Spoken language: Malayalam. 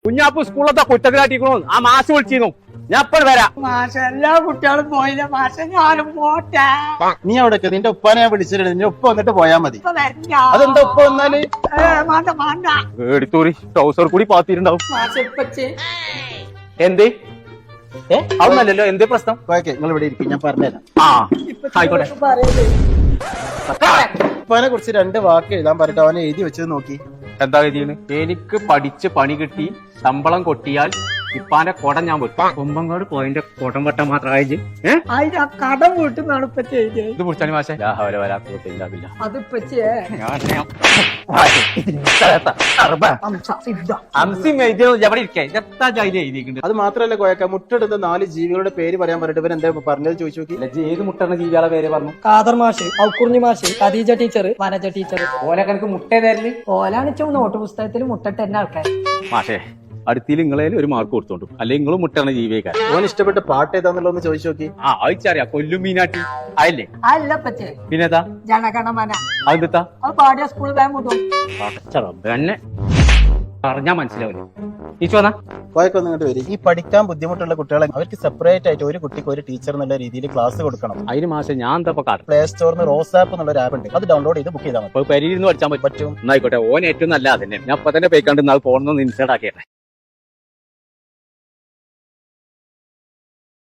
കുഞ്ഞാപ്പ് സ്കൂളത്തെ കുറ്റത്തിലാട്ടിക്കണോ ആ മാഷ് വിളിച്ചിരുന്നു. ഞാൻ എപ്പോൾ വരാം. മാഷ എല്ലാ കുട്ടികളും പോയില്ല മാഷ, ഞാനും പോട്ടെ. നീ അവിടെ നിന്റെ ഉപ്പാനെ ഞാൻ വിളിച്ചിട്ടുണ്ട്. നിന്റെ ഉപ്പ വന്നിട്ട് പോയാ മതി. ഇപ്പൊ വരില്ല. അതെന്താ ഉപ്പ വന്നാല് വേണ്ട വേണ്ട. എടുത്തോറി ട്രൗസർ കൂടി പാത്തിട്ടുണ്ടാവും. മാഷ ഇപ്പച്ചി എന്തേ അതൊന്നല്ലല്ലോ, എന്തേ പ്രശ്നം? ഓക്കെ, നിങ്ങൾ ഇവിടെ ഇരിക്കും, ഞാൻ പറഞ്ഞുതരാം. ആ ആയിക്കോട്ടെ. പറയല്ലേ ഉപ്പാനെ കുറിച്ച് 2 വാക്ക് എഴുതാൻ പറഞ്ഞിട്ട് അവനെ എഴുതി വെച്ചത് നോക്കി. എന്താ ഗതിയാണ്? എനിക്ക് പഠിച്ച് പണി കിട്ടി ശമ്പളം കൊട്ടിയാൽ ഇപ്പാന്റെ കുടം ഞാൻ വെക്കും. കൊമ്പങ്ങാട് പോയിന്റെ കുടം വെട്ടാൻ മാത്രമായി. അതിന് ആ കടം വീട്ടുന്നാണ് ഇപ്പൊ ചെയ്തത്. ഇത് കുടിച്ചാൽ മാഷെ വരാത്തില്ല. അത് ഇപ്പച്ചിയെ അത് മാത്രല്ല കോയക്ക, മുട്ടെടുത്ത 4 ജീവികളുടെ പേര് പറയാൻ പറഞ്ഞിട്ട് ഇവൻ എന്താ പറഞ്ഞത് ചോദിച്ചു നോക്കി. ഏത് മുട്ടണ ജീവികളെ പേര് പറഞ്ഞു? കാദർ മാഷ്, ഔക്കുറിഞ്ഞി മാഷ്, ഖദീജ ടീച്ചർ, വനജ ടീച്ചർ. ഓലൊക്കെ എനിക്ക് മുട്ട തരല്. ഓലാണ് നോട്ട് പുസ്തകത്തിൽ മുട്ടിട്ട് തന്നെ ആൾക്കാർ. മാഷേ അടുത്തിൽ നിങ്ങളെ ഒരു മാർക്ക് കൊടുത്തോണ്ടു, അല്ലെങ്കിൽ നിങ്ങളും മുട്ടണ ജീവിക്കാർ. ഓൻ ഇഷ്ടപ്പെട്ട പാട്ട് ഏതാന്നുള്ളതെന്ന് ചോദിച്ചു നോക്കി. ആ അയച്ചറിയാ, കൊല്ലും മീനാട്ടി അയല്ലേ. അല്ല പച്ചേ, പിന്നെതാ ജനഗണമന അതെത്താ അത് പാടിയ സ്കൂളിൽ വേഗം വിടും. തന്നെ പറഞ്ഞാ മനസ്സിലാവില്ല. നീ ചോന്നാ കോയക്ക ഒന്ന് ഇങ്ങോട്ട് വരും. ഈ പഠിക്കാൻ ബുദ്ധിമുട്ടുള്ള കുട്ടികളെ അവർക്ക് സെപ്പറേറ്റ് ആയിട്ട് ഒരു കുട്ടിക്ക് ഒരു ടീച്ചർ എന്നുള്ള രീതിയിൽ ക്ലാസ് കൊടുക്കണം. അതിന് മാസം ഞാൻ എന്താ കാട്ടും? പ്ലേ സ്റ്റോറിന് റോസ് ആപ്പ് എന്നുള്ള ഒരു ആപ്പ് ഉണ്ട്, അത് ഡൗൺലോഡ് ചെയ്ത് ബുക്ക് ചെയ്താൽ മതി. പരിയിരുന്ന് പഠിച്ചാൻ പറ്റും. പറ്റും. എന്നായിക്കോട്ടെ, ഓൻ ഏറ്റവും നല്ല അതന്നെ. ഞാൻ അപ്പൊ തന്നെ പോയിക്കാണ്ട് നാൾ പോകണമെന്ന് ഇൻസൈഡ് ആക്കിയട്ടെ.